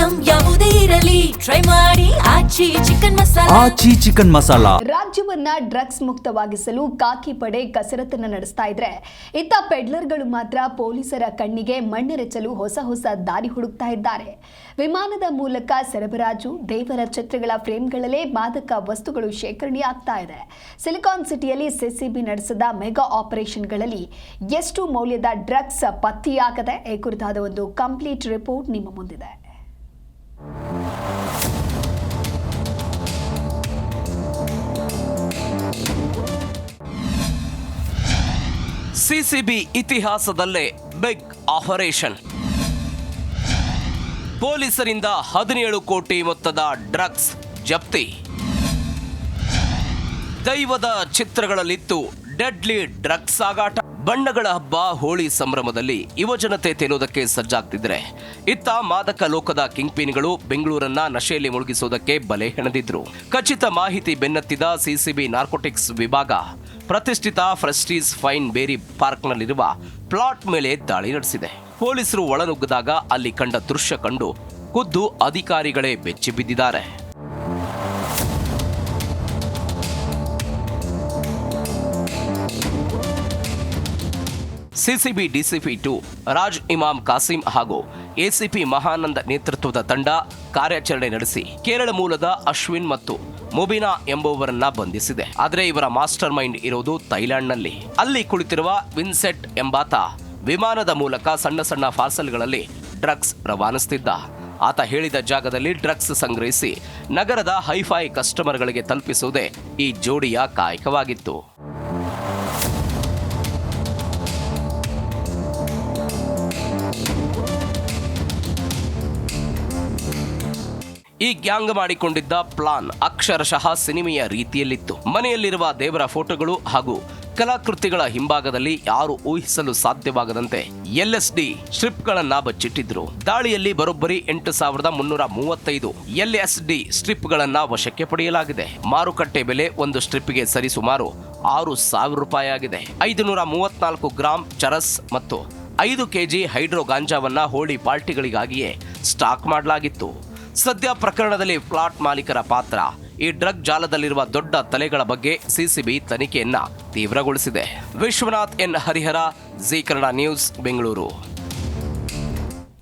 Item ಯಾವುದೇ ಇರಲಿ try ಮಾಡಿ ಆಚಿ ಚಿಕನ್ ಮಸಾಲಾ. ರಾಜ್ಯವನ್ನ ಡ್ರಗ್ಸ್ ಮುಕ್ತವಾಗಿಸಲು ಖಾಕಿ ಪಡೆ ಕಸರತ್ತನ್ನು ನಡೆಸ್ತಾ ಇದ್ರೆ ಇತ್ತ ಪೆಡ್ಲರ್ಗಳು ಮಾತ್ರ ಪೊಲೀಸರ ಕಣ್ಣಿಗೆ ಮಣ್ಣೆರಚಲು ಹೊಸ ದಾರಿ ಹುಡುಕ್ತಾ ಇದ್ದಾರೆ. ವಿಮಾನದ ಮೂಲಕ ಸರಬರಾಜು, ದೇವರ ಚಿತ್ರಗಳ ಫ್ರೇಮ್ಗಳಲ್ಲೇ ಮಾದಕ ವಸ್ತುಗಳು ಶೇಖರಣೆ ಆಗ್ತಾ ಇದೆ. ಸಿಲಿಕಾನ್ ಸಿಟಿಯಲ್ಲಿ ಸಿಸಿಬಿ ನಡೆಸಿದ ಮೆಗಾ ಆಪರೇಷನ್ಗಳಲ್ಲಿ ಎಷ್ಟು ಮೌಲ್ಯದ ಡ್ರಗ್ಸ್ ಪತ್ತೆಯಾಗದೆ ಈ ಕುರಿತಾದ ಒಂದು ಕಂಪ್ಲೀಟ್ ರಿಪೋರ್ಟ್ ನಿಮ್ಮ ಮುಂದಿದೆ. ಸಿಸಿಬಿ ಇತಿಹಾಸದಲ್ಲೇ ಬಿಗ್ ಆಪರೇಷನ್. ಪೊಲೀಸರಿಂದ 17 ಕೋಟಿ ಮೊತ್ತದ ಡ್ರಗ್ಸ್ ಜಪ್ತಿ. ದೈವದ ಚಿತ್ರಗಳಲ್ಲಿತ್ತು ಡೆಡ್ಲಿ ಡ್ರಗ್ಸ್ ಸಾಗಾಟ. ಬಣ್ಣಗಳ ಹಬ್ಬ ಹೋಳಿ ಸಂಭ್ರಮದಲ್ಲಿ ಯುವಜನತೆ ತೇಲೋದಕ್ಕೆ ಸಜ್ಜಾಗ್ತಿದ್ರೆ ಇತ್ತ ಮಾದಕ ಲೋಕದ ಕಿಂಗ್ಪಿನ್ಗಳು ಬೆಂಗಳೂರನ್ನ ನಶೆಯಲ್ಲಿ ಮುಳುಗಿಸೋದಕ್ಕೆ ಬಲೆ ಹೆಣೆದಿದ್ರು. ಖಚಿತ ಮಾಹಿತಿ ಬೆನ್ನತ್ತಿದ ಸಿಸಿಬಿ ನಾರ್ಕೋಟಿಕ್ಸ್ ವಿಭಾಗ ಪ್ರತಿಷ್ಠಿತ ಪ್ರೆಸ್ಟೀಜ್ ಫೈನ್ ಬೇರಿ ಪಾರ್ಕ್ನಲ್ಲಿರುವ ಪ್ಲಾಟ್ ಮೇಲೆ ದಾಳಿ ನಡೆಸಿದೆ. ಪೊಲೀಸರು ಒಳನುಗ್ಗಿದಾಗ ಅಲ್ಲಿ ಕಂಡ ದೃಶ್ಯ ಕಂಡು ಖುದ್ದು ಅಧಿಕಾರಿಗಳೇ ಬೆಚ್ಚಿ ಬಿದ್ದಿದ್ದಾರೆ. ಸಿಸಿಬಿ ಡಿಸಿಪಿ 2 ರಾಜ್ ಇಮಾಮ್ ಕಾಸಿಂ ಹಾಗೂ ಎಸಿಪಿ ಮಹಾನಂದ ನೇತೃತ್ವದ ತಂಡ ಕಾರ್ಯಾಚರಣೆ ನಡೆಸಿ ಕೇರಳ ಮೂಲದ ಅಶ್ವಿನ್ ಮತ್ತು ಮುಬಿನಾ ಎಂಬುವರನ್ನ ಬಂಧಿಸಿದೆ. ಆದರೆ ಇವರ ಮಾಸ್ಟರ್ ಮೈಂಡ್ ಇರೋದು ಥೈಲ್ಯಾಂಡ್ನಲ್ಲಿ. ಅಲ್ಲಿ ಕುಳಿತಿರುವ ವಿನ್ಸೆಂಟ್ ಎಂಬಾತ ವಿಮಾನದ ಮೂಲಕ ಸಣ್ಣ ಪಾರ್ಸಲ್ಗಳಲ್ಲಿ ಡ್ರಗ್ಸ್ ರವಾನಿಸುತ್ತಿದ್ದ. ಆತ ಹೇಳಿದ ಜಾಗದಲ್ಲಿ ಡ್ರಗ್ಸ್ ಸಂಗ್ರಹಿಸಿ ನಗರದ ಹೈಫೈ ಕಸ್ಟಮರ್ಗಳಿಗೆ ತಲುಪಿಸುವುದೇ ಈ ಜೋಡಿಯ ಕಾಯಕವಾಗಿತ್ತು. ಈ ಗ್ಯಾಂಗ್ ಮಾಡಿಕೊಂಡಿದ್ದ ಪ್ಲಾನ್ ಅಕ್ಷರಶಃ ಸಿನಿಮೆಯ ರೀತಿಯಲ್ಲಿತ್ತು. ಮನೆಯಲ್ಲಿರುವ ದೇವರ ಫೋಟೋಗಳು ಹಾಗೂ ಕಲಾಕೃತಿಗಳ ಹಿಂಭಾಗದಲ್ಲಿ ಯಾರು ಊಹಿಸಲು ಸಾಧ್ಯವಾಗದಂತೆ LSD ಸ್ಟ್ರಿಪ್ಗಳನ್ನ ಬಚ್ಚಿಟ್ಟಿದ್ರು. ದಾಳಿಯಲ್ಲಿ ಬರೋಬ್ಬರಿ 8,335 LSD ಸ್ಟ್ರಿಪ್ಗಳನ್ನ ವಶಕ್ಕೆ ಪಡೆಯಲಾಗಿದೆ. ಮಾರುಕಟ್ಟೆ ಬೆಲೆ ಒಂದು ಸ್ಟ್ರಿಪ್ಗೆ ಸರಿಸುಮಾರು 6,000 ರೂಪಾಯಿ ಆಗಿದೆ. 534 ಗ್ರಾಂ ಚರಸ್ ಮತ್ತು 5 ಕೆಜಿ ಹೈಡ್ರೋ ಗಾಂಜಾವನ್ನ ಹೋಳಿ ಪಾರ್ಟಿಗಳಿಗಾಗಿಯೇ ಸ್ಟಾಕ್ ಮಾಡಲಾಗಿತ್ತು. ಸದ್ಯ ಪ್ರಕರಣದಲ್ಲಿ ಫ್ಲಾಟ್ ಮಾಲೀಕರ ಪಾತ್ರ, ಈ ಡ್ರಗ್ ಜಾಲದಲ್ಲಿರುವ ದೊಡ್ಡ ತಲೆಗಳ ಬಗ್ಗೆ ಸಿಸಿಬಿ ತನಿಖೆಯನ್ನ ತೀವ್ರಗೊಳಿಸಿದೆ. Vishwanath N Harihara, Zee Kannada news, Bengaluru.